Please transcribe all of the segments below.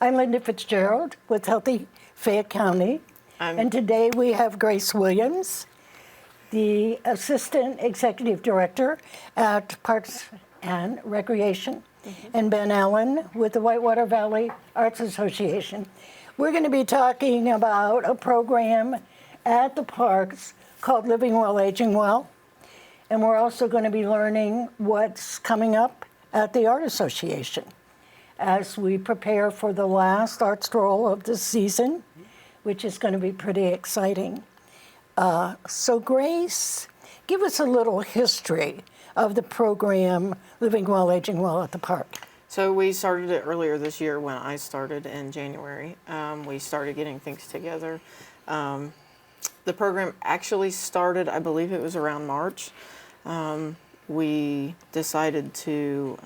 I'm Linda Fitzgerald with Healthy Fayette County. And today we have Grace Williams, the Assistant Executive Director at Parks and Recreation, and Ben Allen with the Whitewater Valley Arts Association. We're going to be talking about a program at the parks called Living Well, Aging Well. And we're also going to be learning what's coming up at the Art Association as we prepare for the last art stroll of the season, which is going to be pretty exciting. So Grace, give us a little history of the program Living Well, Aging Well at the park. So we started it earlier this year when I started in January. We started getting things together. The program actually started, I believe it was around March. We decided to,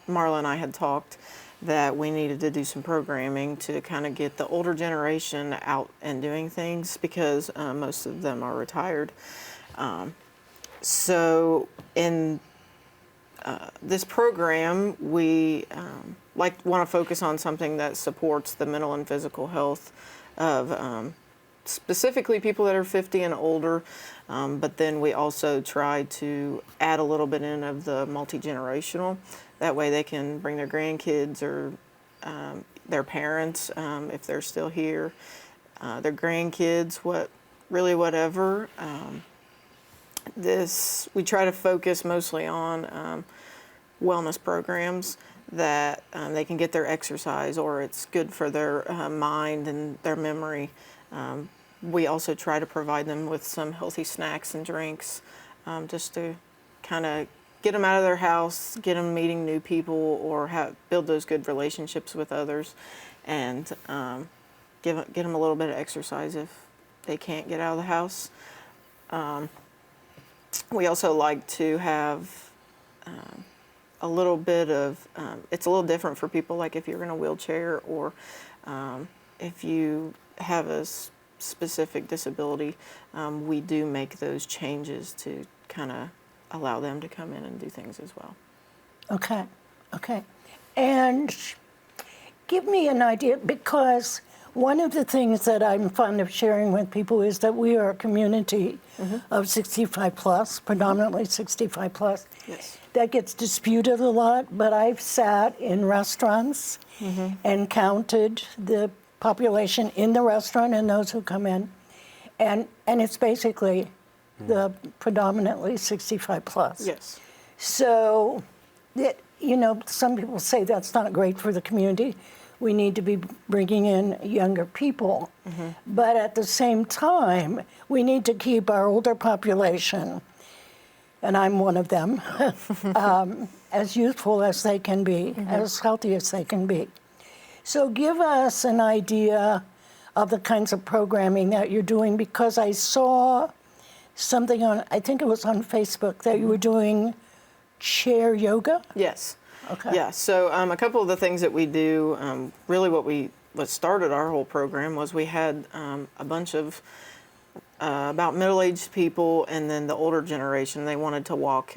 Marla and I had talked that we needed to do some programming to kind of get the older generation out and doing things because most of them are retired. So in this program, we want to focus on something that supports the mental and physical health of specifically people that are 50 and older, but then we also try to add a little bit in of the multi-generational. That way they can bring their grandkids or their parents, if they're still here, their grandkids, whatever. We try to focus mostly on wellness programs that they can get their exercise, or it's good for their mind and their memory. We also try to provide them with some healthy snacks and drinks, just to kind of get them out of their house, get them meeting new people, or build those good relationships with others, and get them a little bit of exercise if they can't get out of the house. We also like to have a little bit of, it's a little different for people, like if you're in a wheelchair or if you have a specific disability, we do make those changes to kind of allow them to come in and do things as well. Okay. And give me an idea, because one of the things that I'm fond of sharing with people is that we are a community of 65 plus, predominantly 65 plus. Yes. That gets disputed a lot, but I've sat in restaurants and counted the population in the restaurant and those who come in, and it's basically the predominantly 65 plus. Yes. So, some people say that's not great for the community. We need to be bringing in younger people. But at the same time, we need to keep our older population, and I'm one of them, as youthful as they can be, as healthy as they can be. So give us an idea of the kinds of programming that you're doing, because I saw something I think it was on Facebook, that you were doing chair yoga? Yes. Okay. Yeah, so a couple of the things that we do, really what started our whole program was we had a bunch of about middle-aged people, and then the older generation, they wanted to walk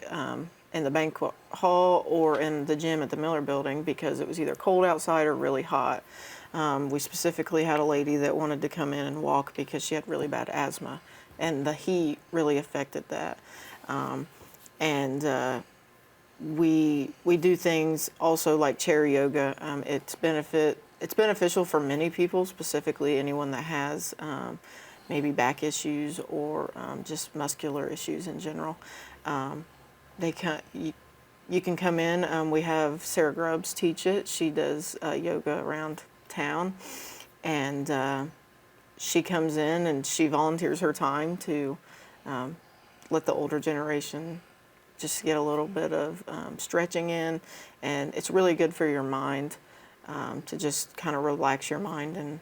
in the banquet hall or in the gym at the Miller Building because it was either cold outside or really hot. We specifically had a lady that wanted to come in and walk because she had really bad asthma, and the heat really affected that. We do things also like chair yoga. It's beneficial for many people, specifically anyone that has maybe back issues or just muscular issues in general. You can come in. We have Sarah Grubbs teach it. She does yoga around town, and she comes in and she volunteers her time to let the older generation just get a little bit of stretching in, and it's really good for your mind to just kind of relax your mind and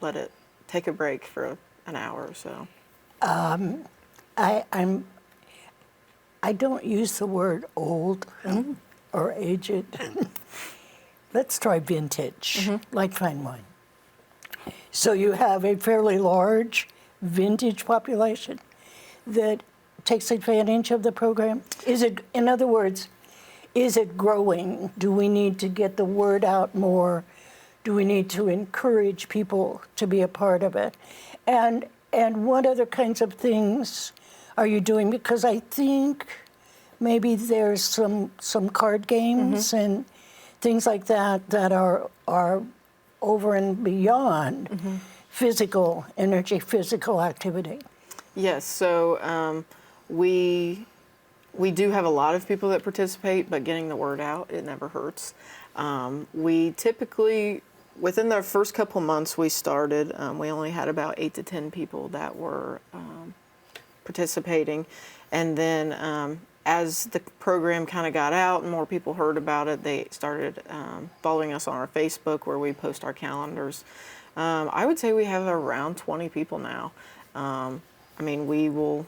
let it take a break for an hour or so. I don't use the word old or aged. Let's try vintage, like fine wine. So you have a fairly large vintage population that takes advantage of the program? Is it, in other words, is it growing? Do we need to get the word out more do we need to encourage people to be a part of it? And what other kinds of things are you doing? Because I think maybe there's some card games and things like that that are over and beyond physical energy, physical activity. Yes, so we do have a lot of people that participate, but getting the word out, it never hurts. We typically, within the first couple months we started, we only had about 8 to 10 people that were participating. And then as the program kind of got out and more people heard about it, they started following us on our Facebook where we post our calendars. I would say we have around 20 people now. I mean, we will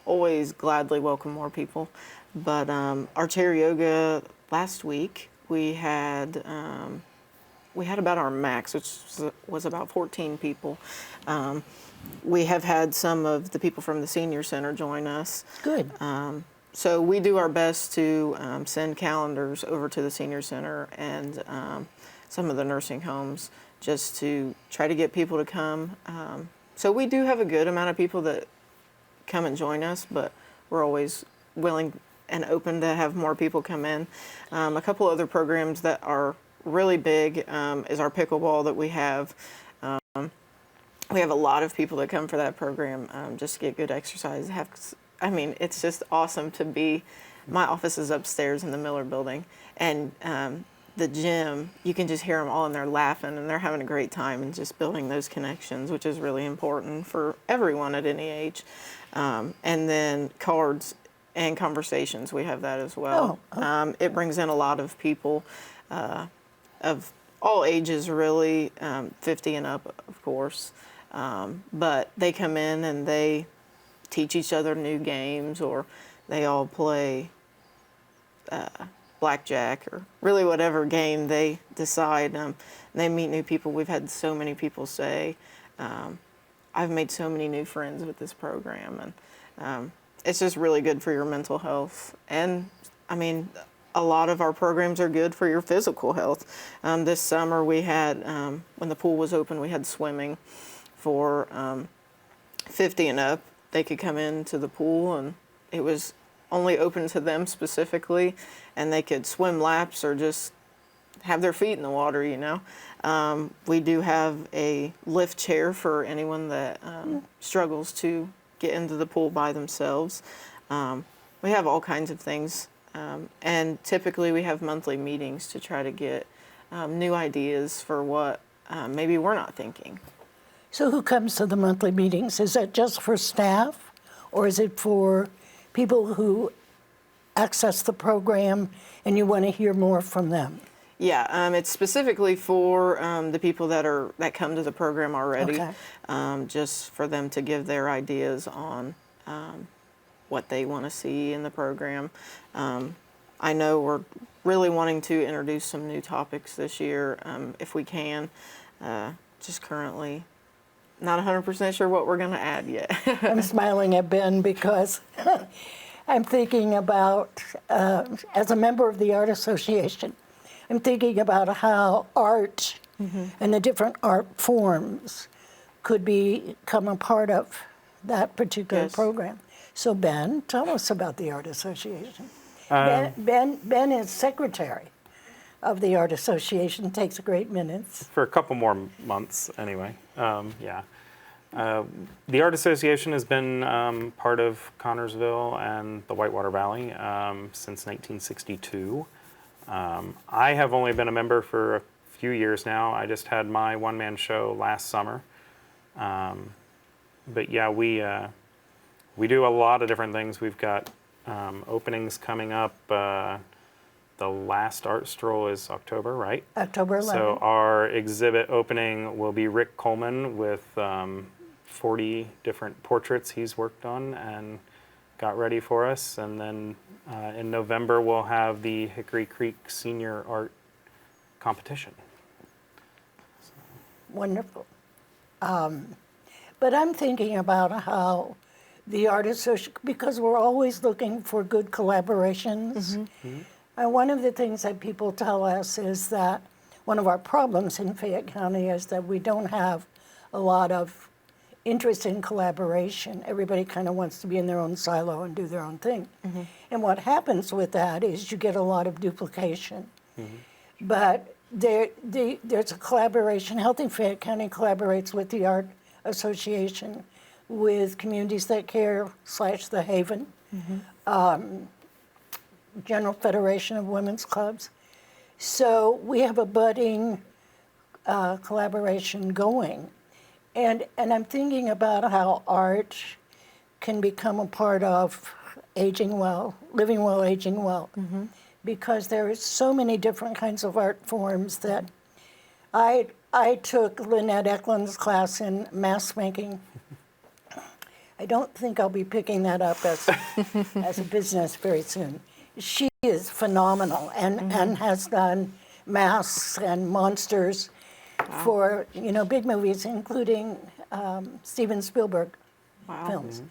always gladly welcome more people. But our chair yoga last week, we had about our max, which was about 14 people. We have had some of the people from the senior center join us. Good. So we do our best to send calendars over to the senior center and some of the nursing homes just to try to get people to come. So we do have a good amount of people that come and join us, but we're always willing and open to have more people come in. A couple other programs that are really big is our pickleball that we have. We have a lot of people that come for that program just to get good exercise. I mean, it's just awesome to be. My office is upstairs in the Miller building, and the gym, you can just hear them all in there laughing, and they're having a great time and just building those connections, which is really important for everyone at any age. And then cards and conversations, we have that as well. It brings in a lot of people of all ages, really, 50 and up, of course. But they come in and they teach each other new games, or they all play blackjack, or really whatever game they decide. They meet new people. We've had so many people say, I've made so many new friends with this program, and it's just really good for your mental health. And I mean, a lot of our programs are good for your physical health. This summer we had, when the pool was open, we had swimming for 50 and up. They could come into the pool, and it was only open to them specifically, and they could swim laps or just have their feet in the water, you know. We do have a lift chair for anyone that struggles to get into the pool by themselves. We have all kinds of things, and typically we have monthly meetings to try to get new ideas for what maybe we're not thinking. So who comes to the monthly meetings? Is that just for staff, or is it for people who access the program and you want to hear more from them? Yeah, it's specifically for the people that come to the program already, just for them to give their ideas on what they want to see in the program. I know we're really wanting to introduce some new topics this year, if we can. Just currently not 100% sure what we're going to add yet. I'm smiling at Ben because I'm thinking about, as a member of the Art Association, I'm thinking about how art and the different art forms could become a part of that particular program. So Ben, tell us about the Art Association. Ben is secretary of the Art Association. Takes great minutes. For a couple more months, anyway. Yeah. The Art Association has been part of Connorsville and the Whitewater Valley since 1962. I have only been a member for a few years now. I just had my one-man show last summer. But yeah, we do a lot of different things. We've got openings coming up. The last art stroll is October, right? October 11th. So our exhibit opening will be Rick Coleman with 40 different portraits he's worked on and got ready for us. And then in November, we'll have the Hickory Creek Senior Art Competition. Wonderful. But I'm thinking about how the Art Association, because we're always looking for good collaborations. One of the things that people tell us is that one of our problems in Fayette County is that we don't have a lot of interest in collaboration. Everybody kind of wants to be in their own silo and do their own thing. And what happens with that is you get a lot of duplication. But there's a collaboration. Healthy Fayette County collaborates with the Art Association, with Communities That Care / The Haven, General Federation of Women's Clubs. So we have a budding collaboration going. And I'm thinking about how art can become a part of aging well, living well, aging well. Because there are so many different kinds of art forms that I took Lynette Eklund's class in mask making. I don't think I'll be picking that up as a business very soon. She is phenomenal and has done masks and monsters for big movies, including Steven Spielberg films.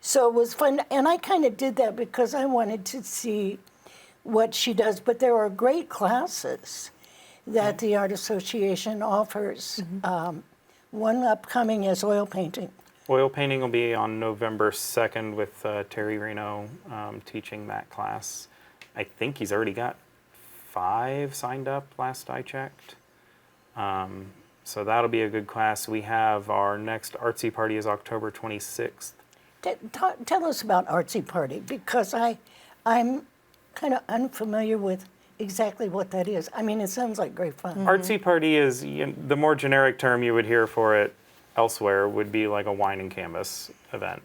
So it was fun, and I kind of did that because I wanted to see what she does. But there are great classes that the Art Association offers. One upcoming is oil painting. Oil painting will be on November 2nd with Terry Reno teaching that class. I think he's already got 5 signed up last I checked. So that'll be a good class. We have our next artsy party is October 26th. Tell us about Artsy Party, because I'm kind of unfamiliar with exactly what that is. I mean, it sounds like great fun. Artsy party is the more generic term you would hear for it elsewhere would be like a wine and canvas event.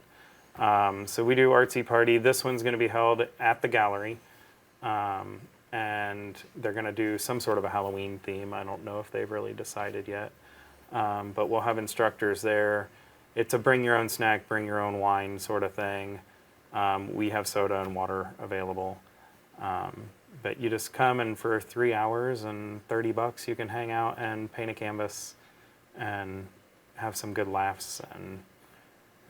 So we do artsy party. This one's going to be held at the gallery, and they're going to do some sort of a Halloween theme. I don't know if they've really decided yet, but we'll have instructors there. It's a bring your own snack, bring your own wine sort of thing. We have soda and water available. But you just come, and for 3 hours and $30 you can hang out and paint a canvas and have some good laughs,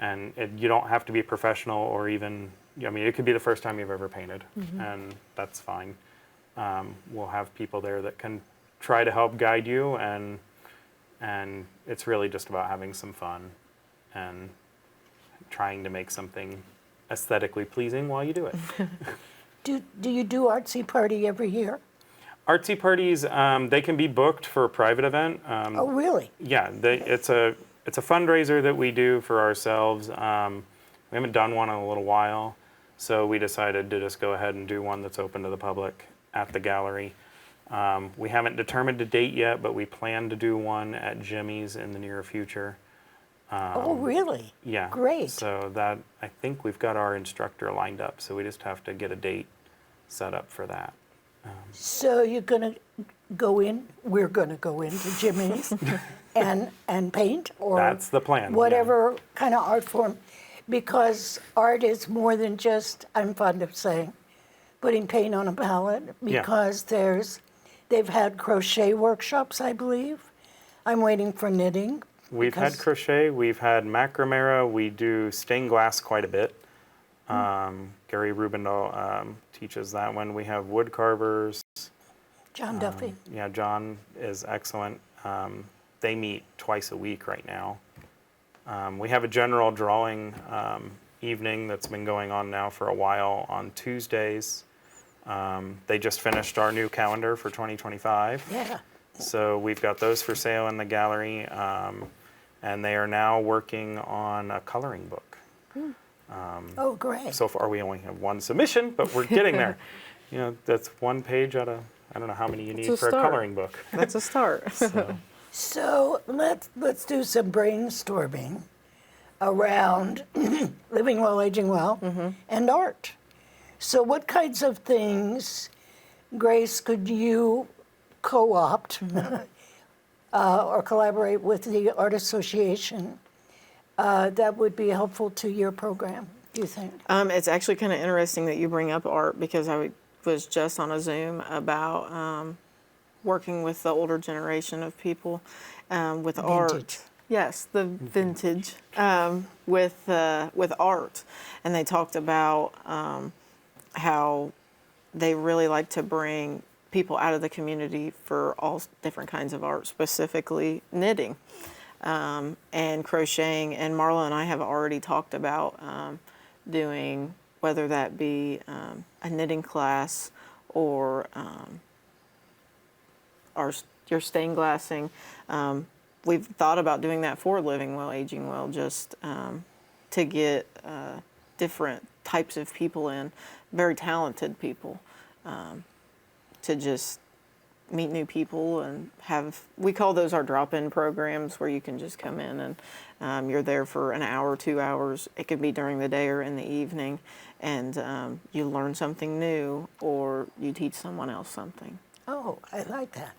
and you don't have to be professional or even, I mean, it could be the first time you've ever painted, and that's fine. We'll have people there that can try to help guide you, and it's really just about having some fun and trying to make something aesthetically pleasing while you do it. Do you do Artsy Party every year? Artsy parties, they can be booked for a private event. Oh, really? Yeah, it's a fundraiser that we do for ourselves. We haven't done one in a little while, so we decided to just go ahead and do one that's open to the public at the gallery. We haven't determined a date yet, but we plan to do one at Jimmy's in the near future. Oh, really? Yeah. Great. So that, I think we've got our instructor lined up, so we just have to get a date set up for that. So you're going to go in, we're going to go into Jimmy's and paint, or That's the plan. whatever kind of art form, because art is more than just, I'm fond of saying, putting paint on a palette, because they've had crochet workshops, I believe. I'm waiting for knitting. We've had crochet, we've had macramera, we do stained glass quite a bit. Gary Rubendahl teaches that one. We have wood carvers. John Duffy. Yeah, John is excellent. They meet twice a week right now. We have a general drawing evening that's been going on now for a while on Tuesdays. They just finished our new calendar for 2025. Yeah. So we've got those for sale in the gallery, and they are now working on a coloring book. Oh, great. So far, we only have one submission, but we're getting there. That's one page out of, I don't know how many you need for a coloring book. That's a start. So let's do some brainstorming around living well, aging well, and art. So what kinds of things, Grace, could you co-opt or collaborate with the Art Association that would be helpful to your program, do you think? It's actually kind of interesting that you bring up art, because I was just on a Zoom about working with the older generation of people with art. Yes, the vintage with art, and they talked about how they really like to bring people out of the community for all different kinds of art, specifically knitting and crocheting. And Marla and I have already talked about doing, whether that be a knitting class or your stained glassing. We've thought about doing that for Living Well, Aging Well, just to get different types of people in, very talented people, to just meet new people and we call those our drop-in programs, where you can just come in and you're there for an hour, 2 hours. It could be during the day or in the evening, and you learn something new or you teach someone else something. Oh, I like that.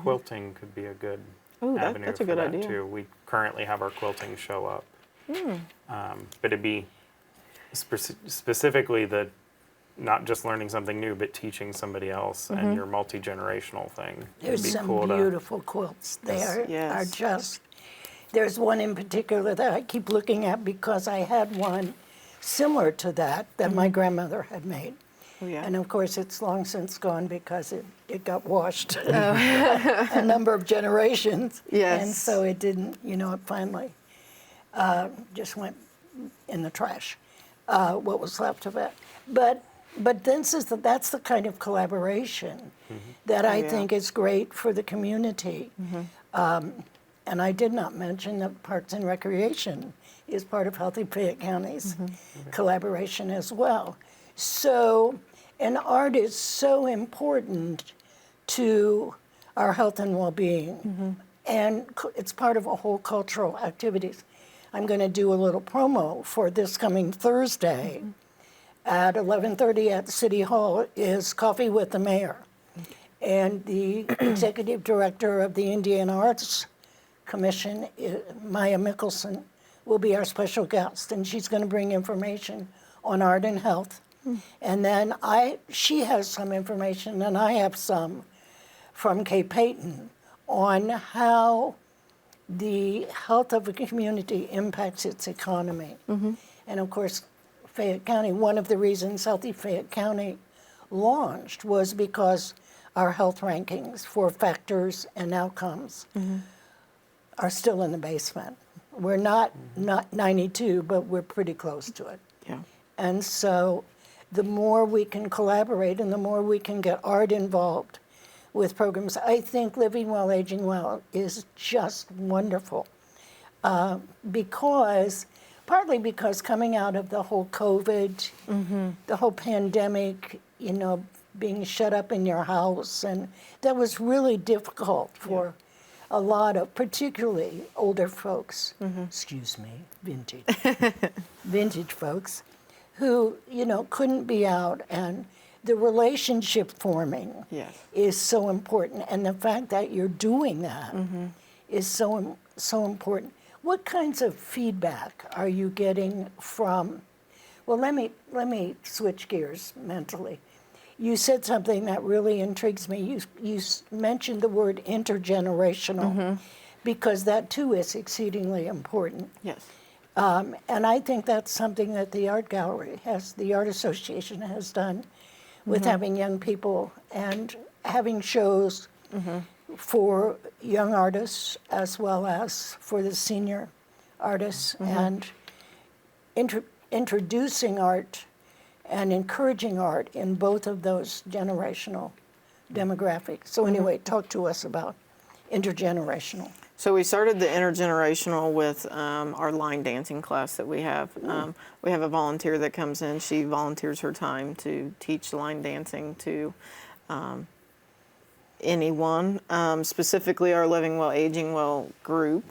Quilting could be a good Ooh, avenue that's a for good that idea. too. We currently have our quilting show up, but it'd be specifically the not just learning something new, but teaching somebody else and your multi-generational thing. There's It'd be some cool beautiful quilts there. Yes. Are just, there's one in particular that I keep looking at because I had one similar to that my grandmother had made. Oh, yeah. And of course, it's long since gone because it got washed a number of generations. Yes. And so it didn't, it finally just went in the trash, what was left of it. But that's the kind of collaboration that I yeah. think is great for the community. And I did not mention that Parks and Recreation is part of Healthy Fayette County's collaboration as well. So, and art is so important to our health and well-being. And it's part of a whole cultural activities. I'm going to do a little promo for this coming Thursday at 11:30 at City Hall is Coffee with the Mayor. And the executive director of the Indiana Arts Commission, Maya Mickelson, will be our special guest, and she's going to bring information on art and health. And then she has some information, and I have some from Kay Payton on how the health of a community impacts its economy. And of course, Fayette County, one of the reasons Healthy Fayette County launched was because our health rankings for factors and outcomes are still in the basement. We're not 92, but we're pretty close to it. Yeah. And so the more we can collaborate and the more we can get art involved with programs, I think Living Well, Aging Well is just wonderful. Partly because coming out of the whole COVID, the whole pandemic, being shut up in your house, and that was really difficult for a lot of, particularly older folks, excuse me, vintage folks, who, couldn't be out, and the relationship forming is so important, and the fact that you're doing that is so important. What kinds of feedback are you getting from, well, let me switch gears mentally. You said something that really intrigues me. You mentioned the word intergenerational, because that too is exceedingly important. Yes. And I think that's something that the Art Association has done with having young people and having shows for young artists as well as for the senior artists, and introducing art and encouraging art in both of those generational demographics. So anyway, talk to us about intergenerational. So we started the intergenerational with our line dancing class that we have. We have a volunteer that comes in. She volunteers her time to teach line dancing to anyone, specifically our Living Well, Aging Well group.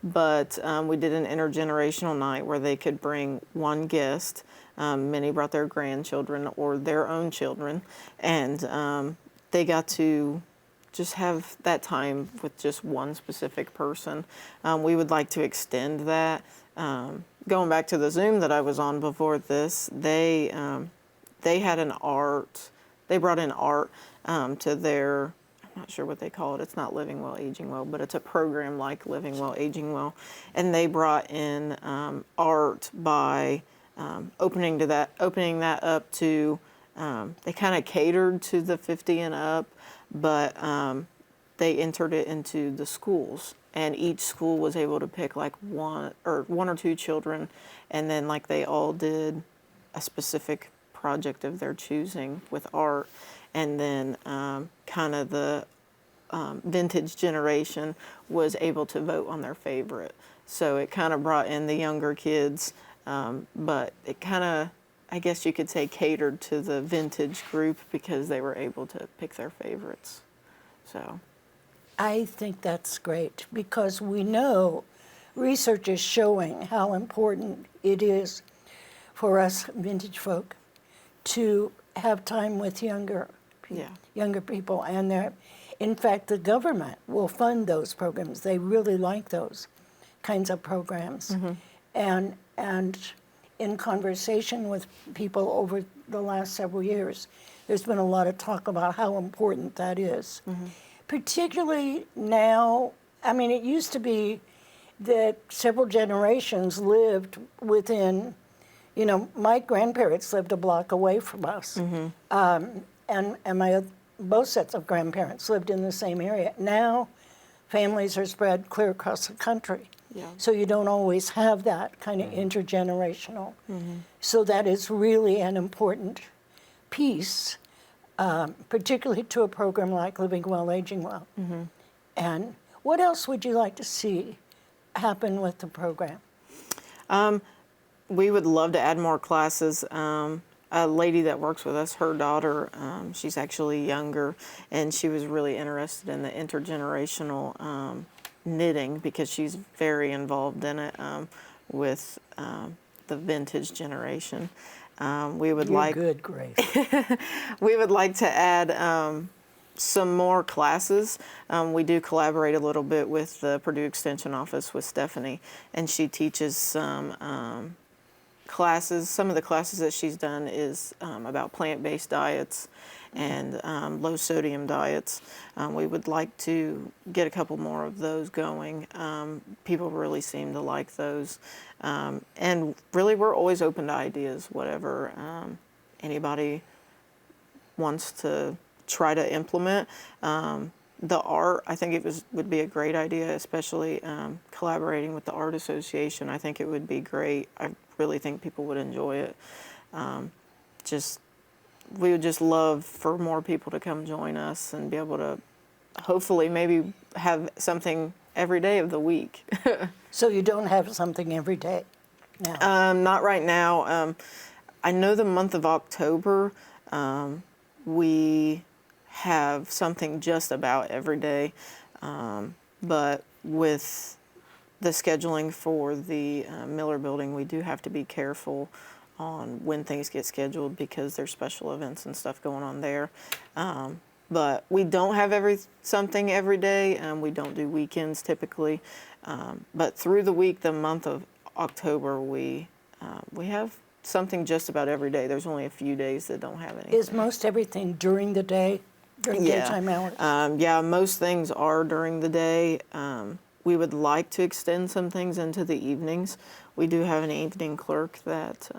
But we did an intergenerational night where they could bring one guest. Many brought their grandchildren or their own children, and they got to just have that time with just one specific person. We would like to extend that. Going back to the Zoom that I was on before this, they had an art. They brought in art to their, I'm not sure what they call it. It's not Living Well, Aging Well, but it's a program like Living Well, Aging Well. And they brought in art by opening that up to they kind of catered to the 50 and up, but they entered it into the schools, and each school was able to pick like one or two children, and then like they all did a specific project of their choosing with art, and then kind of the vintage generation was able to vote on their favorite. So it kind of brought in the younger kids, but it kind of, I guess you could say, catered to the vintage group because they were able to pick their favorites. So I think that's great because we know research is showing how important it is for us vintage folk to have time with younger people, and in fact the government will fund those programs. They really like those kinds of programs. And in conversation with people over the last several years, there's been a lot of talk about how important that is. Particularly now, I mean, it used to be that several generations lived within, my grandparents lived a block away from us. And both sets of grandparents lived in the same area. Now, families are spread clear across the country. So you don't always have that kind of intergenerational. So that is really an important piece, particularly to a program like Living Well, Aging Well. And what else would you like to see happen with the program? we would love to add more classes. A lady that works with us, her daughter, she's actually younger, and she was really interested in the intergenerational knitting because she's very involved in it with the vintage generation. We would You're good, Grace. we would like to add some more classes. We do collaborate a little bit with the Purdue Extension Office with Stephanie, and she teaches some classes. Some of the classes that she's done is about plant-based diets and low sodium diets. We would like to get a couple more of those going. People really seem to like those. And really, we're always open to ideas, whatever anybody wants to try to implement. The art, I think would be a great idea, especially collaborating with the Art Association. I think it would be great. I really think people would enjoy it. We would just love for more people to come join us and be able to hopefully maybe have something every day of the week. So you don't have something every day now? Not right now. I know the month of October, we have something just about every day, but with the scheduling for the Miller Building, we do have to be careful on when things get scheduled because there's special events and stuff going on there. But we don't have something every day. We don't do weekends typically. But through the week, the month of October, we have something just about every day. There's only a few days that don't have anything. Is most everything during the day, during daytime hours? Yeah, most things are during the day. We would like to extend some things into the evenings. We do have an evening clerk that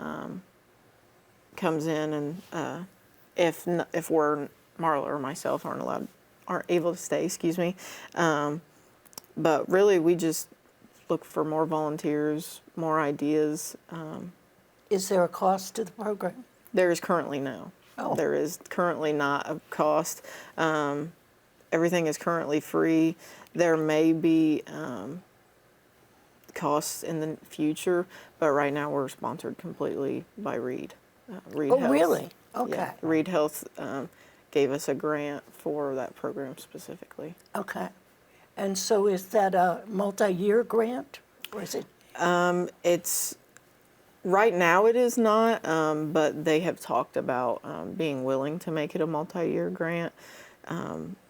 comes in, and if Marla or myself aren't able to stay, excuse me. But really, we just look for more volunteers, more ideas. Is there a cost to the program? There is currently no. Oh. There is currently not a cost. Everything is currently free. There may be costs in the future, but right now we're sponsored completely by Reed. Reed Health. Really? Okay. Yeah, Reed Health gave us a grant for that program specifically. Okay. And so is that a multi-year grant, or is it? It's right now it is not, but they have talked about being willing to make it a multi-year grant,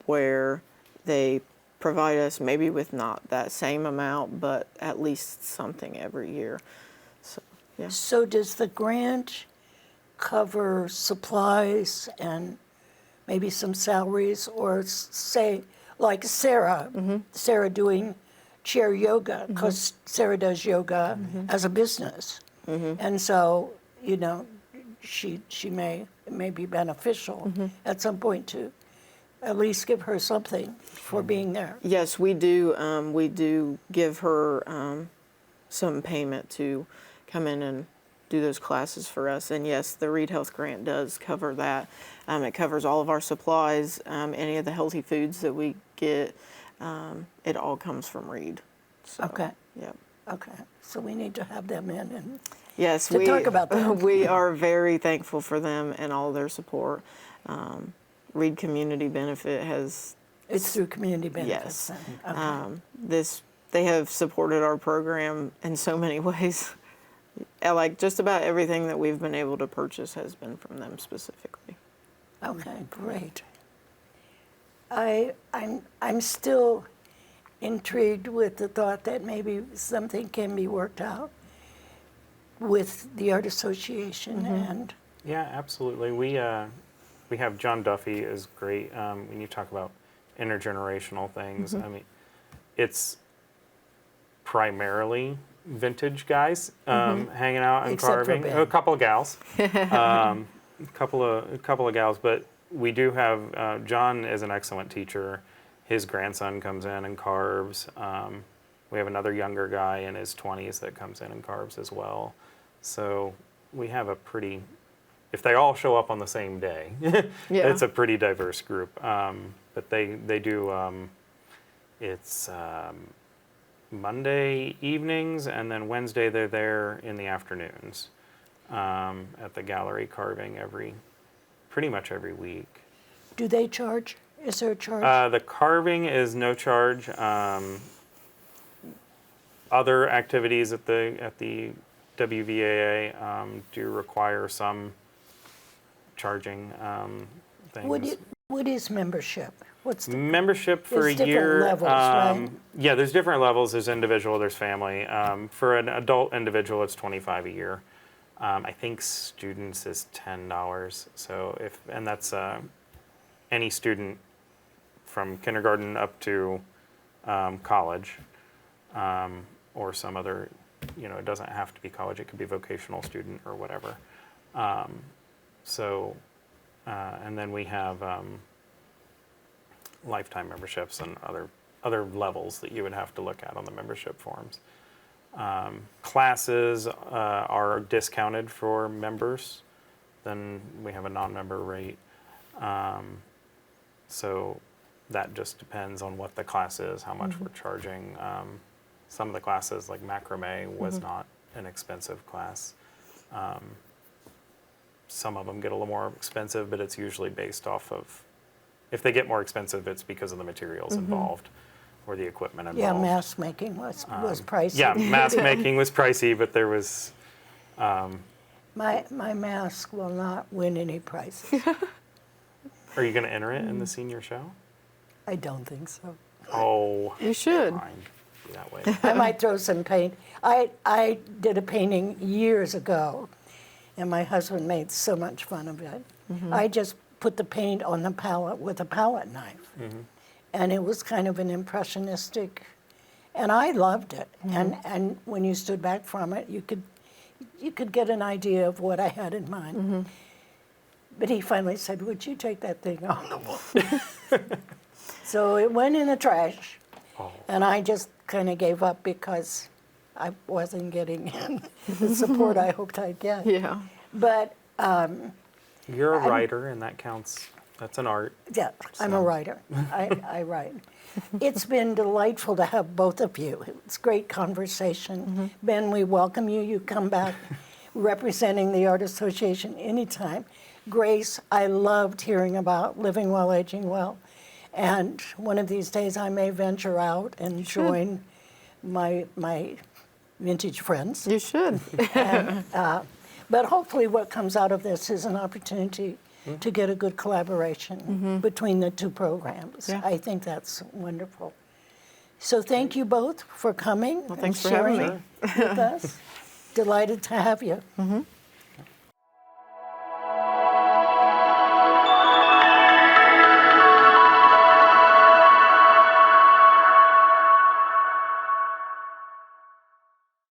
where they provide us maybe with not that same amount, but at least something every year. So, yeah. So does the grant cover supplies and maybe some salaries, or say, like Sarah, Sarah doing chair yoga, because Sarah does yoga as a business. And so, she may it may be beneficial at some point to at least give her something for being there. Yes, we do. We do give her some payment to come in and do those classes for us. And yes, the Reed Health Grant does cover that. It covers all of our supplies, any of the healthy foods that we get. It all comes from Reed. So, Okay. Yep. Okay, so we need to have them in and Yes, to talk about that. We are very thankful for them and all their support. Reed Community Benefit has it's through community benefits. Yes. Then. Okay. They have supported our program in so many ways. Like just about everything that we've been able to purchase has been from them specifically. Okay, great. I'm still intrigued with the thought that maybe something can be worked out with the Art Association and Yeah, absolutely. We have John Duffy is great when you talk about intergenerational things. I mean, it's primarily vintage guys hanging out and Except for carving. Ben. A couple of gals, a couple of gals, but we do have John is an excellent teacher. His grandson comes in and carves. We have another younger guy in his 20s that comes in and carves as well. So we have a pretty, if they all show up on the same day, it's a pretty diverse group. But they do, it's Monday evenings, and then Wednesday they're there in the afternoons at the gallery carving pretty much every week. do they charge? Is there a charge? The carving is no charge. Other activities at the WVAA do require some charging things. What is membership? What's the Membership for There's a different year. levels, right? Yeah, there's different levels. There's individual, there's family. For an adult individual, it's $25 a year. I think students is $10. So and that's any student from kindergarten up to college, or some other. It doesn't have to be college. It could be vocational student or whatever. And then we have lifetime memberships and other levels that you would have to look at on the membership forms. Classes are discounted for members. Then we have a non-member rate. So that just depends on what the class is, how much we're charging. Some of the classes, like macrame, was not an expensive class. Some of them get a little more expensive, but it's usually based off of, if they get more expensive, it's because of the materials involved or the equipment involved. Yeah, mask making was pricey. Yeah, mask making was pricey, but there was... My mask will not win any prizes. Are you going to enter it in the senior show? I don't think so. Oh, You should. fine. Be that way. I might throw some paint. I did a painting years ago, and my husband made so much fun of it. I just put the paint on the palette with a palette knife. And it was kind of an impressionistic, and I loved it. And when you stood back from it, you could get an idea of what I had in mind. But he finally said, "Would you take that thing off the wall?" So it went in the trash, and I just kind of gave up because I wasn't getting the support I hoped I'd get. Yeah. But You're a writer, and that counts. That's an art. yeah, I'm a writer. I write. It's been delightful to have both of you. It's great conversation. Ben, we welcome you. You come back representing the Art Association anytime. Grace, I loved hearing about living well, aging well. And one of these days I may venture out and join my vintage friends. You should. And, but hopefully what comes out of this is an opportunity to get a good collaboration between the two programs. Yeah. I think that's wonderful. So thank you both for coming and thanks for having sharing with us. Delighted to have you.